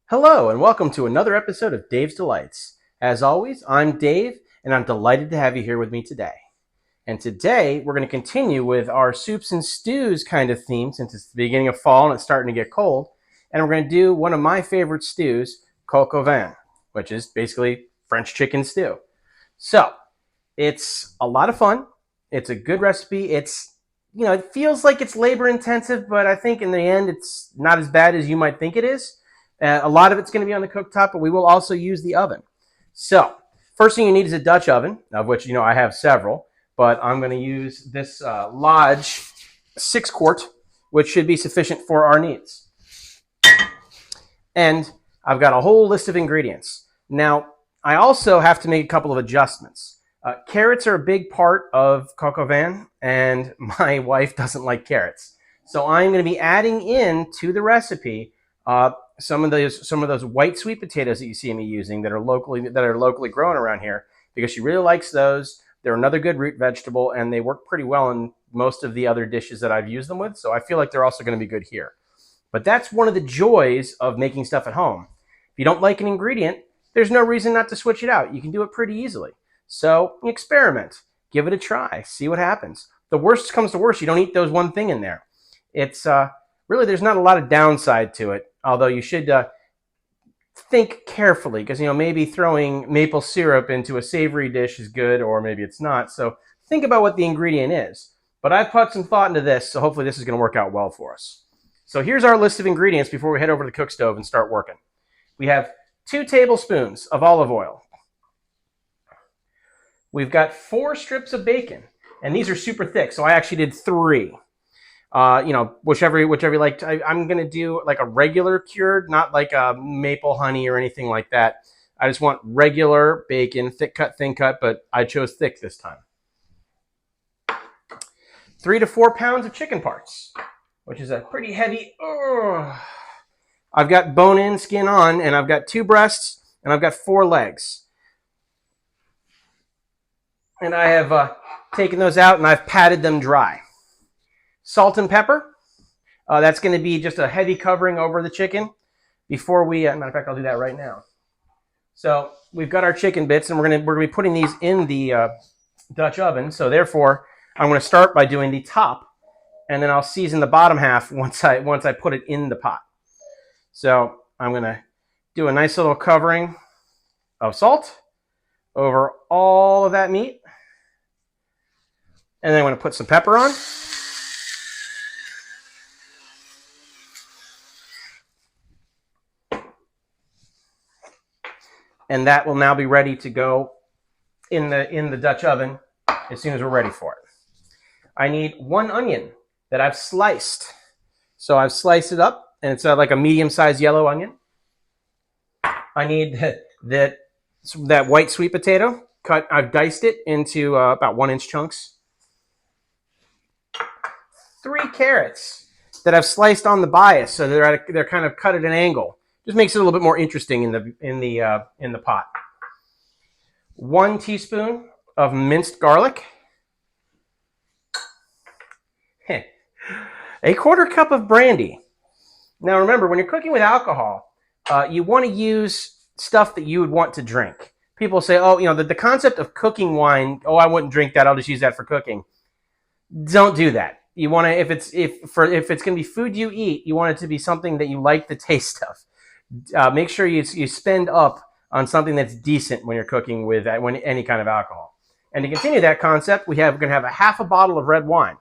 Hello, and welcome to another episode of Dave's Delights. As always, I'm Dave, and I'm delighted to have you here with me today. And today, we're going to continue with our soups and stews kind of theme since it's the beginning of fall and it's starting to get cold. And we're going to do one of my favorite stews, coq au vin, which is basically French chicken stew. So, it's a lot of fun. It's a good recipe. It feels like it's labor intensive, but I think in the end, it's not as bad as you might think it is. A lot of it's going to be on the cooktop, but we will also use the oven. So, first thing you need is a Dutch oven, of which I have several, but I'm going to use this Lodge 6-quart, which should be sufficient for our needs. And I've got a whole list of ingredients. Now, I also have to make a couple of adjustments. Carrots are a big part of coq au vin, and my wife doesn't like carrots. So I'm going to be adding in to the recipe some of those white sweet potatoes that you see me using that are locally grown around here, because she really likes those. They're another good root vegetable, and they work pretty well in most of the other dishes that I've used them with. So I feel like they're also going to be good here. But that's one of the joys of making stuff at home. If you don't like an ingredient, there's no reason not to switch it out. You can do it pretty easily. So experiment, give it a try, see what happens. The worst comes to worst, you don't eat those one thing in there. It's really, there's not a lot of downside to it. Although you should think carefully, because maybe throwing maple syrup into a savory dish is good, or maybe it's not. So think about what the ingredient is. But I've put some thought into this, so hopefully this is going to work out well for us. So here's our list of ingredients before we head over to the cook stove and start working. We have 2 tablespoons of olive oil. We've got 4 strips of bacon, and these are super thick, so I actually did 3. Whichever you like. I'm going to do like a regular cured, not like a maple honey or anything like that. I just want regular bacon, thick cut, thin cut, but I chose thick this time. 3 to 4 pounds of chicken parts, which is a pretty heavy. I've got bone in, skin on, and I've got 2 breasts, and I've got 4 legs. And I have taken those out, and I've patted them dry. Salt and pepper. That's going to be just a heavy covering over the chicken before we. Matter of fact, I'll do that right now. So we've got our chicken bits, and we're going to be putting these in the Dutch oven. So therefore, I'm going to start by doing the top, and then I'll season the bottom half once I put it in the pot. So I'm going to do a nice little covering of salt over all of that meat, and then I'm going to put some pepper on. And that will now be ready to go in the Dutch oven as soon as we're ready for it. I need 1 onion that I've sliced. So I've sliced it up, and it's like a medium-sized yellow onion. I need that white sweet potato cut. I've diced it into about 1-inch chunks. 3 carrots that I've sliced on the bias, so they're kind of cut at an angle. Just makes it a little bit more interesting in the pot. 1 teaspoon of minced garlic. 1/4 cup of brandy. Now remember, when you're cooking with alcohol, you want to use stuff that you would want to drink. People say, the concept of cooking wine, I wouldn't drink that, I'll just use that for cooking. Don't do that. You want to, if it's going to be food you eat, you want it to be something that you like the taste of. Make sure you spend up on something that's decent when you're cooking with any kind of alcohol. And to continue that concept, we're going to have a half a bottle of red wine.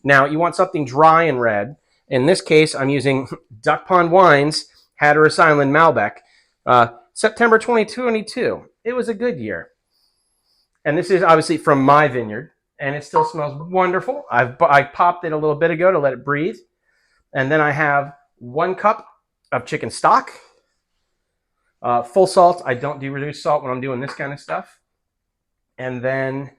Now, you want something dry and red. In this case, I'm using Duck Pond Wines Hatteras Island Malbec, September 2022. It was a good year. And this is obviously from my vineyard, and it still smells wonderful. I popped it a little bit ago to let it breathe. And then I have 1 cup of chicken stock. Full salt. I don't do reduced salt when I'm doing this kind of stuff. And then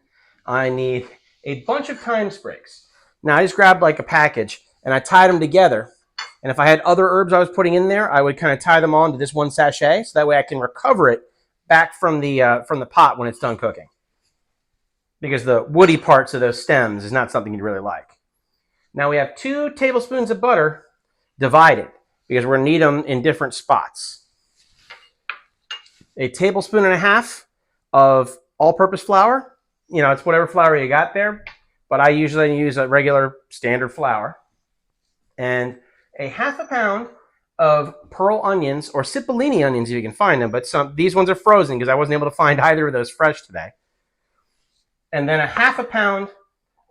I need a bunch of thyme sprigs. Now I just grabbed like a package and I tied them together. And if I had other herbs I was putting in there, I would kind of tie them on to this 1 sachet, so that way I can recover it back from the pot when it's done cooking. Because the woody parts of those stems is not something you'd really like. Now we have 2 tablespoons of butter divided, because we're going to need them in different spots. a tablespoon and a half of all-purpose flour. You know, it's whatever flour you got there, but I usually use a regular standard flour. And a half a pound of pearl onions, or cipollini onions if you can find them, but these ones are frozen because I wasn't able to find either of those fresh today. And then a half a pound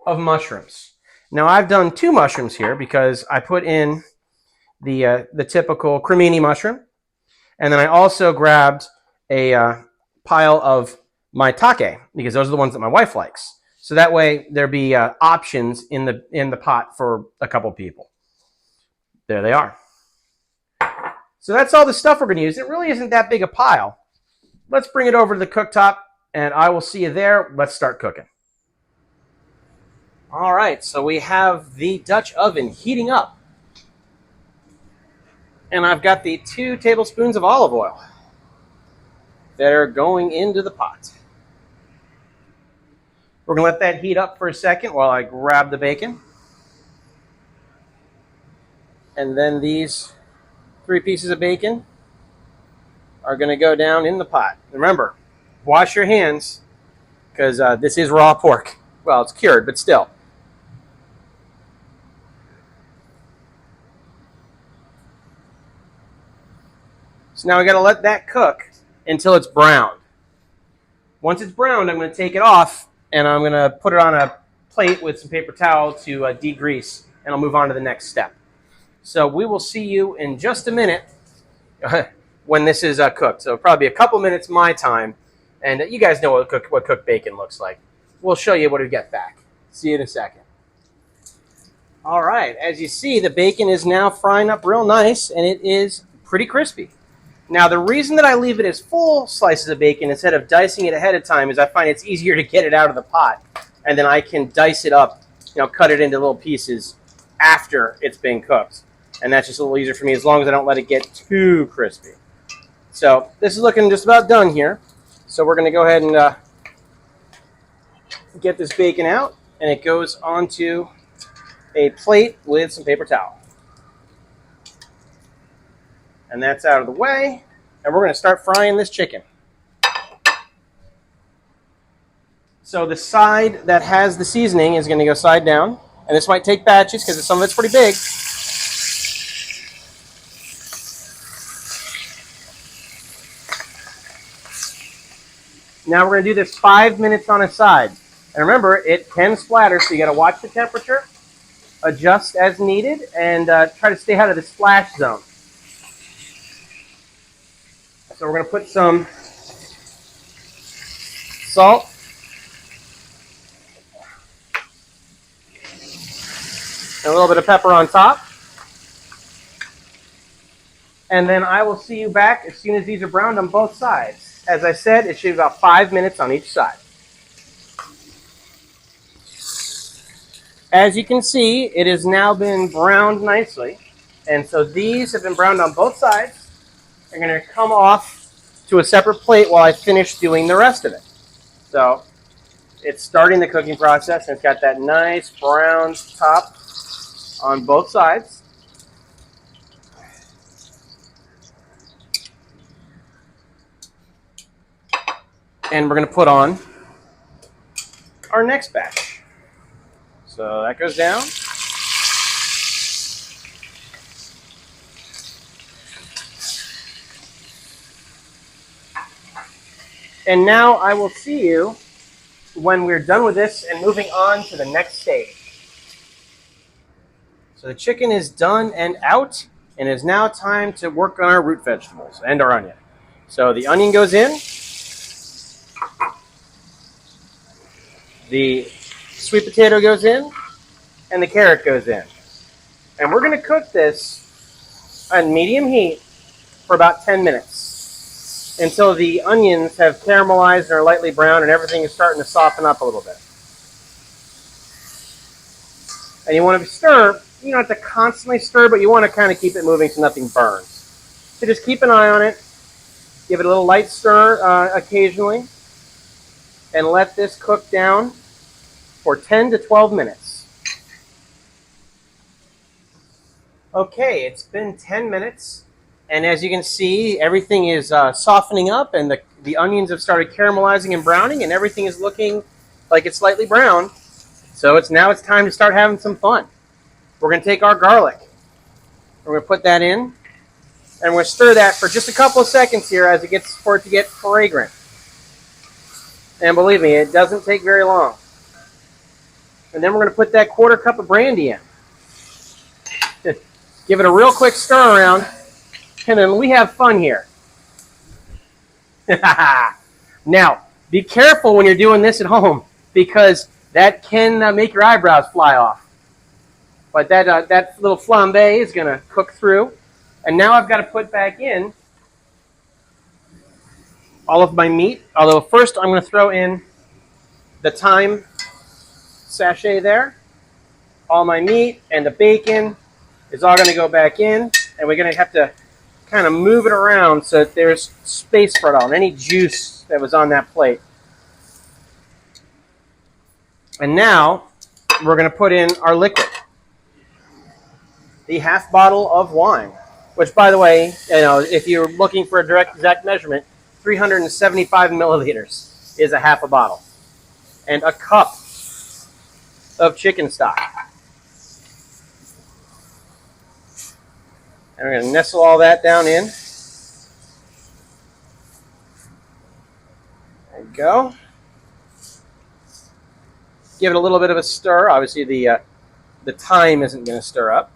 of mushrooms. Now I've done 2 mushrooms here because I put in the typical cremini mushroom, and then I also grabbed a pile of maitake because those are the ones that my wife likes. So that way there'd be options in the pot for a couple people. There they are. So that's all the stuff we're going to use. It really isn't that big a pile. Let's bring it over to the cooktop, and I will see you there. Let's start cooking. All right, so we have the Dutch oven heating up. And I've got the 2 tablespoons of olive oil that are going into the pot. We're going to let that heat up for a second while I grab the bacon. And then these 3 pieces of bacon are going to go down in the pot. Remember, wash your hands because this is raw pork. Well, it's cured, but still. So now we got to let that cook until it's browned. Once it's browned, I'm going to take it off and I'm going to put it on a plate with some paper towel to degrease, and I'll move on to the next step. So we will see you in just a minute when this is cooked. So probably a couple minutes my time, and you guys know what cooked bacon looks like. We'll show you what we get back. See you in a second. All right, as you see, the bacon is now frying up real nice, and it is pretty crispy. Now, the reason that I leave it as full slices of bacon instead of dicing it ahead of time is I find it's easier to get it out of the pot, and then I can dice it up, cut it into little pieces after it's been cooked. And that's just a little easier for me as long as I don't let it get too crispy. So this is looking just about done here. So we're going to go ahead and get this bacon out, and it goes onto a plate with some paper towel. And that's out of the way, and we're going to start frying this chicken. So the side that has the seasoning is going to go side down, and this might take batches because some of it's pretty big. Now we're going to do this 5 minutes on a side. And remember, it can splatter, so you got to watch the temperature, adjust as needed, and try to stay out of the splash zone. So we're going to put some salt, and a little bit of pepper on top. And then I will see you back as soon as these are browned on both sides. As I said, it should be about 5 minutes on each side. As you can see, it has now been browned nicely. And so these have been browned on both sides. They're going to come off to a separate plate while I finish doing the rest of it. So it's starting the cooking process, and it's got that nice brown top on both sides. And we're going to put on our next batch. So that goes down. And now I will see you when we're done with this and moving on to the next stage. So the chicken is done and out, and it's now time to work on our root vegetables and our onion. So the onion goes in. The sweet potato goes in, and the carrot goes in. And we're going to cook this on medium heat for about 10 minutes until the onions have caramelized and are lightly brown and everything is starting to soften up a little bit. And you want to stir. You don't have to constantly stir, but you want to kind of keep it moving so nothing burns. So just keep an eye on it. Give it a little light stir occasionally. And let this cook down for 10 to 12 minutes. Okay, it's been 10 minutes, And as you can see, everything is softening up, and the onions have started caramelizing and browning, and everything is looking like it's slightly brown. So it's time to start having some fun. We're going to take our garlic. We're going to put that in, and we're going to stir that for just a couple of seconds here for it to get fragrant. And believe me, it doesn't take very long. And then we're going to put that 1/4 cup of brandy in. Give it a real quick stir around, and then we have fun here. Now, be careful when you're doing this at home, because that can make your eyebrows fly off. But that little flambe is going to cook through. And now I've got to put back in all of my meat. Although first I'm going to throw in the thyme sachet there. All my meat and the bacon is all going to go back in. And we're going to have to kind of move it around so that there's space for it all. And any juice that was on that plate. And now we're going to put in our liquid. The half bottle of wine. Which, by the way, if you're looking for a direct exact measurement, 375 milliliters is a half a bottle. And a cup of chicken stock. And we're going to nestle all that down in. There you go. Give it a little bit of a stir. Obviously, the thyme isn't going to stir up.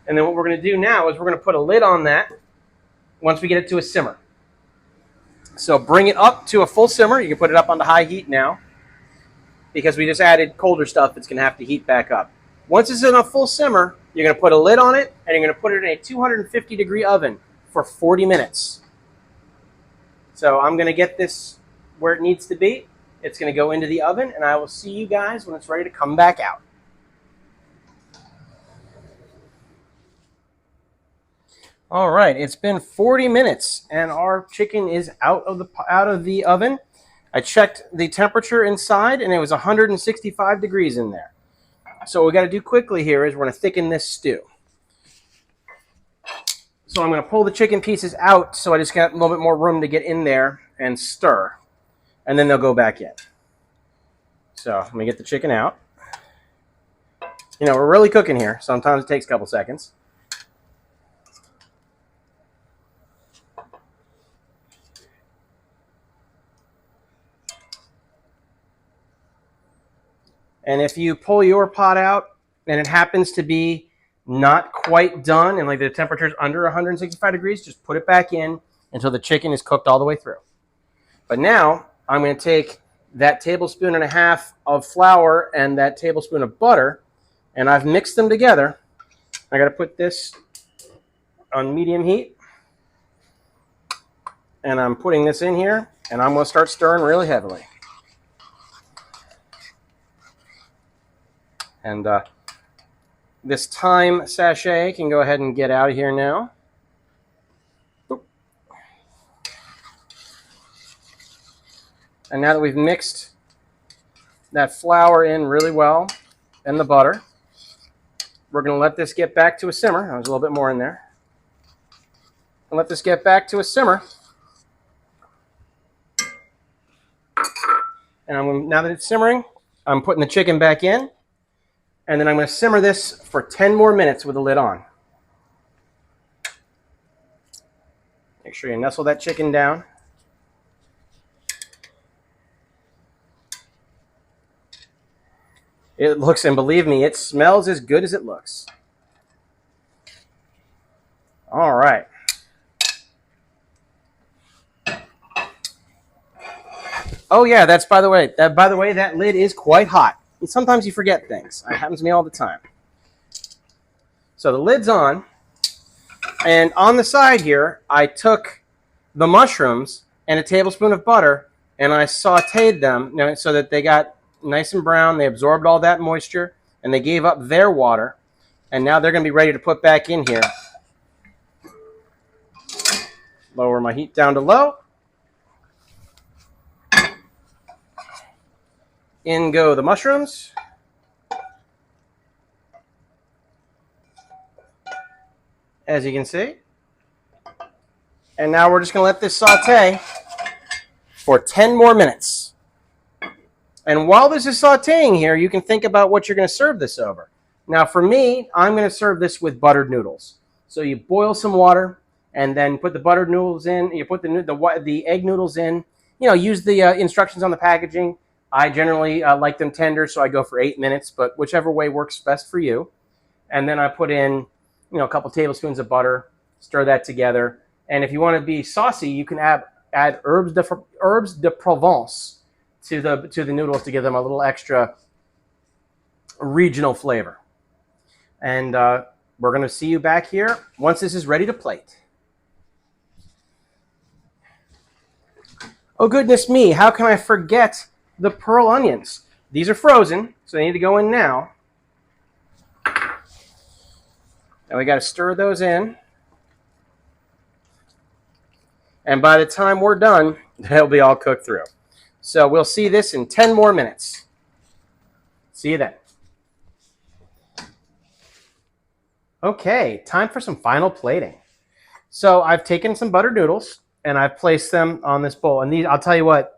And then what we're going to do now is we're going to put a lid on that once we get it to a simmer. So bring it up to a full simmer. You can put it up on the high heat now, because we just added colder stuff that's going to have to heat back up. Once it's in a full simmer, you're going to put a lid on it, and you're going to put it in a 250-degree oven for 40 minutes. So I'm going to get this where it needs to be. It's going to go into the oven, and I will see you guys when it's ready to come back out. All right, it's been 40 minutes, and our chicken is out of the oven. I checked the temperature inside, and it was 165 degrees in there. So what we got to do quickly here is we're going to thicken this stew. So I'm going to pull the chicken pieces out so I just got a little bit more room to get in there and stir, and then they'll go back in. So let me get the chicken out. We're really cooking here. Sometimes it takes a couple seconds. And if you pull your pot out and it happens to be not quite done and like the temperature's under 165 degrees, just put it back in until the chicken is cooked all the way through. But now I'm going to take that 1.5 tablespoons of flour and that tablespoon of butter, and I've mixed them together. I got to put this on medium heat. And I'm putting this in here, and I'm going to start stirring really heavily. And this thyme sachet can go ahead and get out of here now. Oop. And now that we've mixed that flour in really well and the butter, we're going to let this get back to a simmer. There's a little bit more in there. And let this get back to a simmer. And now that it's simmering, I'm putting the chicken back in. And then I'm going to simmer this for 10 more minutes with the lid on. Make sure you nestle that chicken down. It looks, and believe me, it smells as good as it looks. All right. Oh yeah, by the way, that lid is quite hot. Sometimes you forget things. It happens to me all the time. So the lid's on, and on the side here, I took the mushrooms and a tablespoon of butter, and I sauteed them so that they got nice and brown. They absorbed all that moisture, and they gave up their water, and now they're going to be ready to put back in here. Lower my heat down to low. In go the mushrooms. as you can see. And now we're just going to let this saute for 10 more minutes. And while this is sauteing here, you can think about what you're going to serve this over. Now for me, I'm going to serve this with buttered noodles. So you boil some water and then put the buttered noodles in. You put the egg noodles in. You know, use the instructions on the packaging. I generally like them tender, so I go for 8 minutes, but whichever way works best for you. And then I put in, a couple tablespoons of butter, stir that together. And if you want to be saucy, you can add herbs de Provence to the noodles to give them a little extra regional flavor. And we're going to see you back here once this is ready to plate. Oh, goodness me, how can I forget the pearl onions? These are frozen, so they need to go in now. And we got to stir those in. And by the time we're done, they'll be all cooked through. So we'll see this in 10 more minutes. See you then. Okay, time for some final plating. So I've taken some buttered noodles and I've placed them on this bowl. And these, I'll tell you what,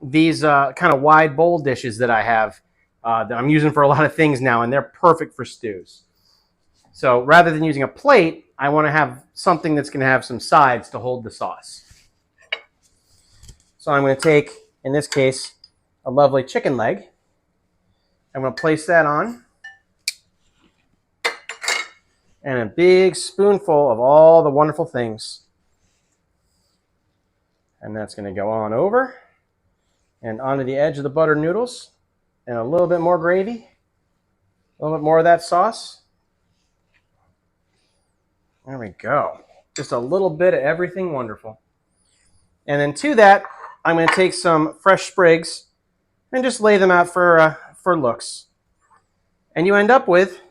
these kind of wide bowl dishes that I have that I'm using for a lot of things now, and they're perfect for stews. So rather than using a plate, I want to have something that's going to have some sides to hold the sauce. So I'm going to take, in this case, a lovely chicken leg. I'm going to place that on. And a big spoonful of all the wonderful things. And that's going to go on over and onto the edge of the buttered noodles. And a little bit more gravy. A little bit more of that sauce. There we go. Just a little bit of everything wonderful. And then to that, I'm going to take some fresh sprigs and just lay them out for looks. And you end up with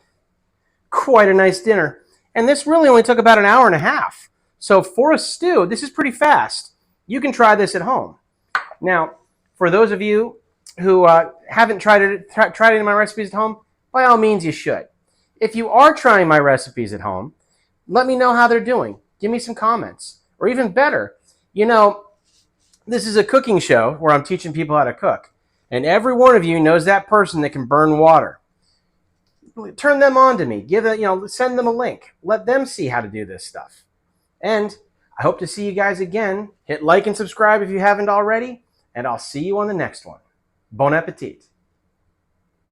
quite a nice dinner. And this really only took about an hour and a half. So for a stew, this is pretty fast. You can try this at home. Now, for those of you who haven't tried any of my recipes at home, by all means you should. If you are trying my recipes at home, let me know how they're doing. Give me some comments. Or even better, this is a cooking show where I'm teaching people how to cook. And every one of you knows that person that can burn water. Turn them on to me. Send them a link. Let them see how to do this stuff. And I hope to see you guys again. Hit like and subscribe if you haven't already. And I'll see you on the next one. Bon appetit.